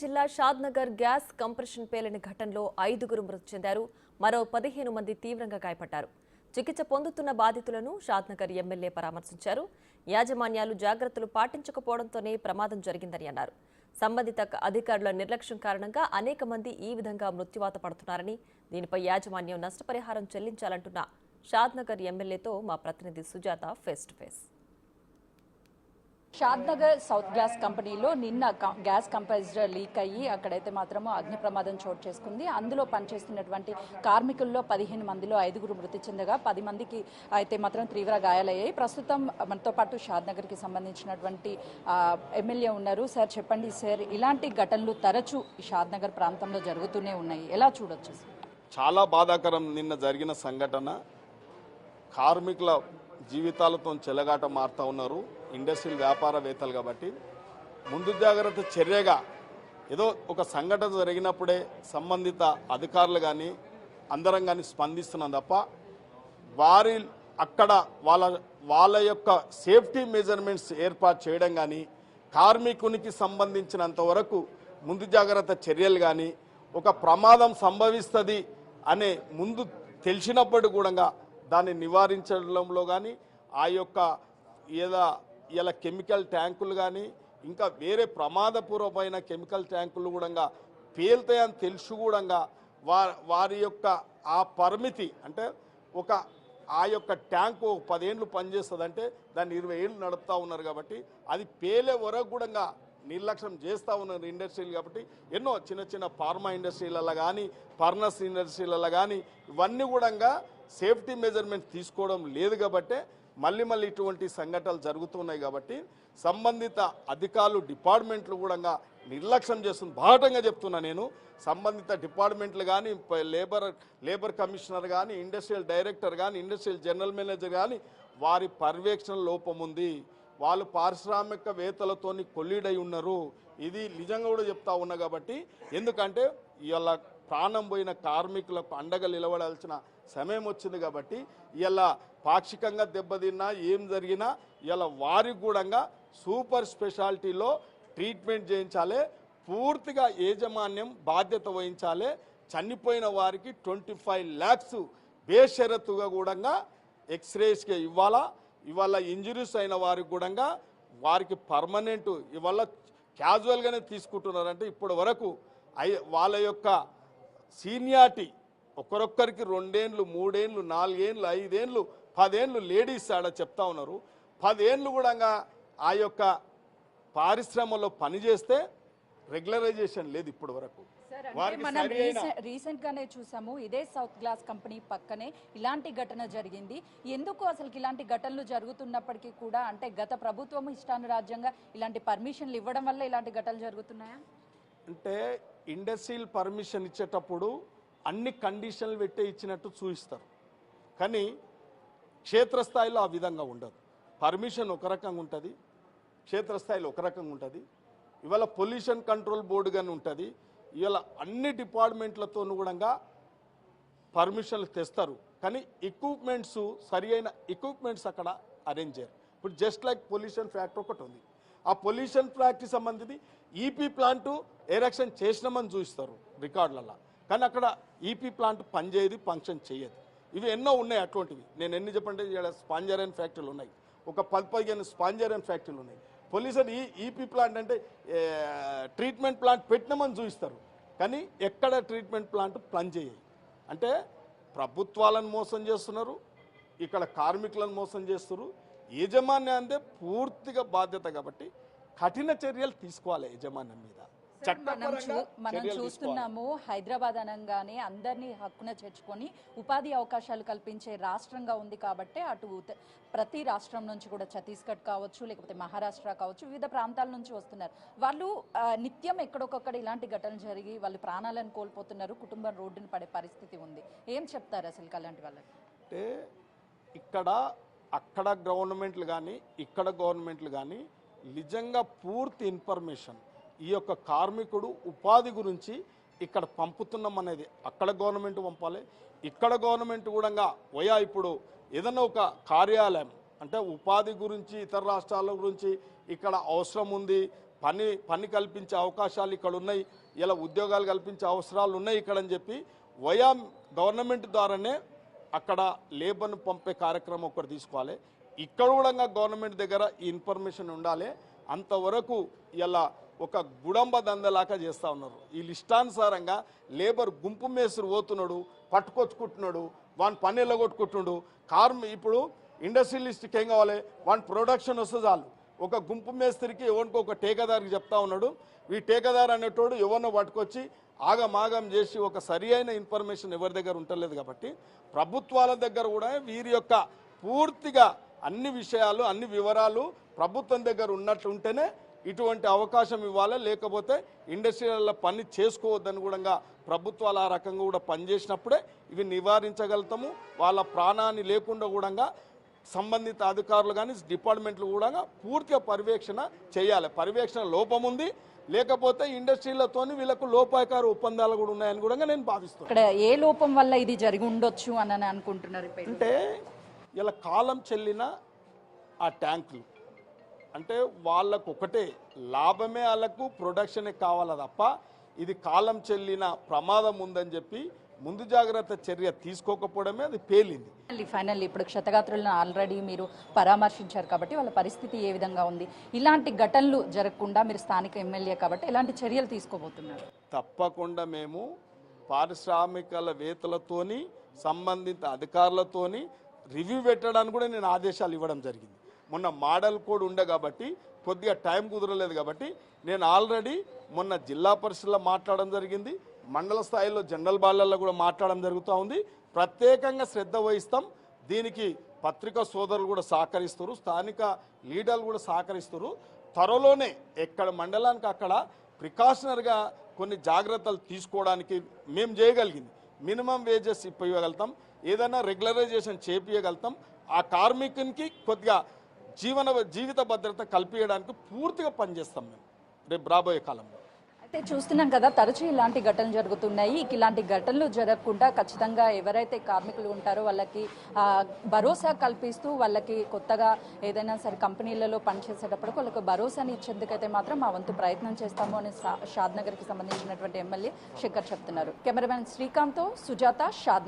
జిల్లా Shadnagar gas compression పేలిన ఘటనలో 5గురు మృతి చెందారు. మరో 15 మంది తీవ్రంగా గాయపడ్డారు. చికిత్స పొందుతున్న బాధితులను షాద్నగర్ ఎమ్మెల్యే పరామర్శించారు. యాజమాన్యాలు జాగ్రత్తలు పాటించకపోవడంతోనే ప్రమాదం జరిగిందని అన్నారు. సంబంధిత అధికారుల నిర్లక్ష్యం కారణంగా అనేక మంది ఈ విధంగా మృత్యువాత పడుతున్నారని, దీనిపై యాజమాన్యం నష్టపరిహారం చెల్లించాలంటున్న షాద్నగర్ ఎమ్మెల్యేతో మా ప్రతినిధి Sujatha face to face. Shadnagar south gas కంపెనీలో నిన్న గ్యాస్ కంప్రెసర్ లీక్ అయ్యి అక్కడైతే మాత్రము అగ్ని ప్రమాదం చోటు చేసుకుంది. అందులో పనిచేస్తున్నటువంటి కార్మికుల్లో 15 మందిలో 5గురు మృతి చెందగా 10 మందికి అయితే మాత్రం తీవ్ర గాయాలయ్యాయి. ప్రస్తుతం మనతో పాటు షాద్నగర్కి సంబంధించినటువంటి ఎమ్మెల్యే ఉన్నారు. సార్ చెప్పండి సార్, ఇలాంటి ఘటనలు తరచూ ఈ షాద్నగర్ ప్రాంతంలో జరుగుతూనే ఉన్నాయి, ఎలా చూడొచ్చు? చాలా బాధాకరం నిన్న జరిగిన సంఘటన. కార్మికుల జీవితాలతో చెలగాట మారుతూ ఉన్నారు ఇండస్ట్రియల్ వ్యాపారవేత్తలు. కాబట్టి ముందు జాగ్రత్త చర్యగా ఏదో ఒక సంఘటన జరిగినప్పుడే సంబంధిత అధికారులు కానీ అందరం కానీ స్పందిస్తున్నాం తప్ప వారి అక్కడ వాళ్ళ యొక్క సేఫ్టీ మెజర్మెంట్స్ ఏర్పాటు చేయడం కానీ, కార్మికునికి సంబంధించినంత వరకు ముందు జాగ్రత్త చర్యలు కానీ, ఒక ప్రమాదం సంభవిస్తుంది అనే ముందు తెలిసినప్పుడు కూడా దాన్ని నివారించడంలో కానీ, ఆ యొక్క ఇలా కెమికల్ ట్యాంకులు కానీ ఇంకా వేరే ప్రమాదపూర్వమైన కెమికల్ ట్యాంకులు కూడా పేలుతాయని తెలుసు కూడా వారి యొక్క ఆ పరిమితి అంటే ఆ యొక్క ట్యాంకు 10 ఏళ్ళు పనిచేస్తుందంటే దాన్ని 20 ఏళ్ళు నడుపుతూ ఉన్నారు. కాబట్టి అది పేలే వరకు కూడా నిర్లక్ష్యం చేస్తూ ఉన్నారు ఇండస్ట్రీలు. కాబట్టి ఎన్నో చిన్న చిన్న ఫార్మా ఇండస్ట్రీలలో కానీ, ఫర్నస్ ఇండస్ట్రీలలో కానీ ఇవన్నీ కూడా సేఫ్టీ మెజర్మెంట్ తీసుకోవడం లేదు. కాబట్టి మళ్ళీ ఇటువంటి సంఘటనలు జరుగుతున్నాయి. కాబట్టి సంబంధిత అధికారులు డిపార్ట్మెంట్లు కూడా నిర్లక్ష్యం చేస్తుంది. బాహటంగా చెప్తున్నా నేను, సంబంధిత డిపార్ట్మెంట్లు కానీ, లేబర్ కమిషనర్ కానీ, ఇండస్ట్రియల్ డైరెక్టర్ కానీ, ఇండస్ట్రియల్ జనరల్ మేనేజర్ కానీ వారి పర్యవేక్షణ లోపం ఉంది. వాళ్ళు పారిశ్రామికవేత్తలతో కొల్లీడై ఉన్నారు. ఇది నిజంగా కూడా చెప్తా ఉన్నా. కాబట్టి ఎందుకంటే ఇలా ప్రాణం పోయిన కార్మికులకు అండగా నిలబడాల్సిన సమయం వచ్చింది. కాబట్టి ఇలా పాక్షికంగా దెబ్బతిన్నా ఏం జరిగినా ఇలా వారికి కూడా సూపర్ స్పెషాలిటీలో ట్రీట్మెంట్ చేయించాలి. పూర్తిగా యాజమాన్యం బాధ్యత వహించాలి. చనిపోయిన వారికి 25 lakhs బేషరతుగా కూడా ఎక్స్రేస్కి ఇవాళ ఇంజరీస్ అయిన వారికి కూడా వారికి పర్మనెంట్ ఇవాళ క్యాజువల్గానే తీసుకుంటున్నారంటే ఇప్పటి వరకు వాళ్ళ యొక్క సీనియారిటీ ఒకరొక్కరికి 2 ఏళ్ళు 3 ఏళ్ళు 4 ఏళ్ళు 5 ఏళ్ళు 10 ఏళ్ళు లేడీస్ ఆడ చెప్తా ఉన్నారు. 10 ఏళ్ళు కూడా ఆ యొక్క పారిశ్రమలో పనిచేస్తే రెగ్యులరైజేషన్ లేదు ఇప్పటి వరకు. మనం రీసెంట్ గానే చూసాము, ఇదే సౌత్ గ్లాస్ కంపెనీ పక్కనే ఇలాంటి ఘటన జరిగింది. ఎందుకు అసలు ఇలాంటి ఘటనలు జరుగుతున్నప్పటికీ కూడా అంటే గత ప్రభుత్వం ఇష్టానురాజ్యంగా ఇలాంటి పర్మిషన్లు ఇవ్వడం వల్ల ఇలాంటి ఘటనలు జరుగుతున్నాయా? అంటే ఇండస్ట్రియల్ పర్మిషన్ ఇచ్చేటప్పుడు అన్ని కండిషన్లు పెట్టే ఇచ్చినట్టు చూపిస్తారు. కానీ క్షేత్రస్థాయిలో ఆ విధంగా ఉండదు. పర్మిషన్ ఒక రకంగా ఉంటుంది, క్షేత్రస్థాయిలో ఒక రకంగా ఉంటుంది. ఇవాళ పొల్యూషన్ కంట్రోల్ బోర్డు కానీ ఉంటుంది. ఇవాళ అన్ని డిపార్ట్మెంట్లతో కూడా పర్మిషన్లు తెస్తారు. కానీ ఎక్విప్మెంట్స్ సరి అయిన ఎక్విప్మెంట్స్ అక్కడ అరేంజ్ చేయరు. ఇప్పుడు జస్ట్ లైక్ పొల్యూషన్ ఫ్యాక్టరీ ఒకటి ఉంది. ఆ పొల్యూషన్ ఫ్యాక్టరీ సంబంధించి ఈపీ ప్లాంటు ఎరెక్షన్ చేసినామని చూపిస్తారు రికార్డులలో. కానీ అక్కడ ఈపీ ప్లాంట్ పనిచేయదు, ఫంక్షన్ చేయదు. ఇవి ఎన్నో ఉన్నాయి అటువంటివి. నేను ఎన్ని చెప్పంటే ఇక్కడ స్పాంజరైన్ ఫ్యాక్టరీలు ఉన్నాయి, ఒక 10-15 స్పాంజరైన్ ఫ్యాక్టరీలు ఉన్నాయి. పొల్యూషన్ ఈపీ ప్లాంట్ అంటే ట్రీట్మెంట్ ప్లాంట్ పెట్టినామని చూపిస్తారు. కానీ ఎక్కడ ట్రీట్మెంట్ ప్లాంట్ పనిచేయాయి. అంటే ప్రభుత్వాలను మోసం చేస్తున్నారు, ఇక్కడ కార్మికులను మోసం చేస్తున్నారు. యాజమాన్యాన్ని పూర్తిగా బాధ్యత. కాబట్టి కఠిన చర్యలు తీసుకోవాలి యాజమాన్యం మీద. మనం చూస్తున్నాము, హైదరాబాద్ అనగానే అందరినీ హక్కున చేర్చుకొని ఉపాధి అవకాశాలు కల్పించే రాష్ట్రంగా ఉంది. కాబట్టి అటు ప్రతి రాష్ట్రం నుంచి కూడా ఛత్తీస్గఢ్ కావచ్చు, లేకపోతే మహారాష్ట్ర కావచ్చు, వివిధ ప్రాంతాల నుంచి వస్తున్నారు. వాళ్ళు నిత్యం ఎక్కడొకక్కడ ఇలాంటి ఘటనలు జరిగి వాళ్ళు ప్రాణాలను కోల్పోతున్నారు, కుటుంబం రోడ్డును పడే పరిస్థితి ఉంది. ఏం చెప్తారు అసలు అలాంటి వాళ్ళకి? అంటే అక్కడ గవర్నమెంట్లు కానీ ఇక్కడ గవర్నమెంట్లు కానీ నిజంగా పూర్తి ఇన్ఫర్మేషన్ ఈ యొక్క కార్మికుడు ఉపాధి గురించి ఇక్కడ పంపుతున్నాం అనేది అక్కడ గవర్నమెంట్ పంపాలి. ఇక్కడ గవర్నమెంట్ కూడా ఇప్పుడు ఏదైనా ఒక కార్యాలయం అంటే ఉపాధి గురించి ఇతర రాష్ట్రాల గురించి ఇక్కడ అవసరం ఉంది, పని కల్పించే అవకాశాలు ఇక్కడ ఉన్నాయి, ఇలా ఉద్యోగాలు కల్పించే అవసరాలు ఉన్నాయి ఇక్కడ అని చెప్పి వయా గవర్నమెంట్ ద్వారానే అక్కడ లేబర్ను పంపే కార్యక్రమం ఒకటి తీసుకోవాలి. ఇక్కడ కూడా గవర్నమెంట్ దగ్గర ఈ ఇన్ఫర్మేషన్ ఉండాలి. అంతవరకు ఇలా ఒక గుడంబ దందలాగా చేస్తూ ఉన్నారు. ఈ లిస్టానుసారంగా లేబర్ గుంపు మేస్త్రి పోతున్నాడు, పట్టుకొచ్చుకుంటున్నాడు, వాని పని ఎల్లగొట్టుకుంటున్నాడు. ఇప్పుడు ఇండస్ట్రియలిస్ట్కి ఏం కావాలి, వాని ప్రొడక్షన్ వస్తే చాలు. ఒక గుంపు మేస్త్రికి ఎవరికో ఒక టేకదారికి చెప్తా ఉన్నాడు. ఈ టేకదారు అనేటోడు ఎవరినో పట్టుకొచ్చి ఆగమాగం చేసి ఒక సరి అయిన ఇన్ఫర్మేషన్ ఎవరి దగ్గర ఉండలేదు. కాబట్టి ప్రభుత్వాల దగ్గర కూడా వీరి యొక్క పూర్తిగా అన్ని విషయాలు అన్ని వివరాలు ప్రభుత్వం దగ్గర ఉన్నట్టు ఉంటేనే ఇటువంటి అవకాశం ఇవ్వాలి. లేకపోతే ఇండస్ట్రీల పని చేసుకోవద్దని కూడా ప్రభుత్వాలు ఆ రకంగా కూడా పనిచేసినప్పుడే ఇవి నివారించగలుగుతాము. వాళ్ళ ప్రాణాన్ని లేకుండా కూడా సంబంధిత అధికారులు కానీ డిపార్ట్మెంట్లు కూడా పూర్తిగా పర్యవేక్షణ చేయాలి. పర్యవేక్షణ లోపం ఉంది, లేకపోతే ఇండస్ట్రీలతో వీళ్ళకు లోపాయకార ఒప్పందాలు కూడా ఉన్నాయని కూడా నేను భావిస్తున్నాను. ఇక్కడ ఏ లోపం వల్ల ఇది జరిగి ఉండొచ్చు అని అనుకుంటున్నారు? అంటే ఇలా కాలం చెల్లిన ఆ ట్యాంకులు అంటే వాళ్ళకు ఒకటే లాభమే, వాళ్ళకు ప్రొడక్షనే కావాల తప్ప ఇది కాలం చెల్లిన ప్రమాదం ఉందని చెప్పి ముందు జాగ్రత్త చర్య తీసుకోకపోవడమే అది పేలింది. ఫైనల్లీ ఇప్పుడు క్షతగాత్రులను ఆల్రెడీ మీరు పరామర్శించారు కాబట్టి వాళ్ళ పరిస్థితి ఏ విధంగా ఉంది? ఇలాంటి ఘటనలు జరగకుండా మీరు స్థానిక ఎమ్మెల్యే కాబట్టి ఎలాంటి చర్యలు తీసుకోబోతున్నారు? తప్పకుండా మేము పారిశ్రామికవేత్తలతోని సంబంధిత అధికారులతోని రివ్యూ పెట్టడానికి కూడా నేను ఆదేశాలు ఇవ్వడం జరిగింది. మొన్న మోడల్ కోడ్ ఉండే కాబట్టి కొద్దిగా టైం కుదరలేదు కాబట్టి నేను ఆల్రెడీ మొన్న జిల్లా పరిషత్లో మాట్లాడడం జరిగింది, మండల స్థాయిలో జనరల్ బాలల్లో కూడా మాట్లాడడం జరుగుతూ ఉంది. ప్రత్యేకంగా శ్రద్ధ వహిస్తాం. దీనికి పత్రికా సోదరులు కూడా సహకరిస్తారు, స్థానిక లీడర్లు కూడా సహకరిస్తారు. త్వరలోనే ఎక్కడ మండలానికి అక్కడ ప్రికాషనరీగా కొన్ని జాగ్రత్తలు తీసుకోవడానికి మేము చేయగలిగింది. మినిమం వేజెస్ ఇవ్వగలుగుతాం, ఏదైనా రెగ్యులరైజేషన్ చేపించగలుగుతాం. ఆ కార్మికునికి కొద్దిగా జీవిత భద్రత కల్పించడానికి పూర్తిగా పనిచేస్తాం మేము రేపు రాబోయే కాలంలో. అయితే చూస్తున్నాం కదా, తరచూ ఇలాంటి ఘటనలు జరుగుతున్నాయి. ఇలాంటి ఘటనలు జరగకుండా ఖచ్చితంగా ఎవరైతే కార్మికులు ఉంటారో వాళ్ళకి భరోసా కల్పిస్తూ వాళ్ళకి కొత్తగా ఏదైనా సరే కంపెనీలలో పనిచేసేటప్పుడు వాళ్ళకి భరోసాని ఇచ్చేందుకైతే మాత్రం మా వంతు ప్రయత్నం చేస్తాము అని షాద్నగర్కి సంబంధించినటువంటి ఎమ్మెల్యే శేఖర్ చెప్తున్నారు. కెమెరామెన్ శ్రీకాంత్తో సుజాత, షాద్.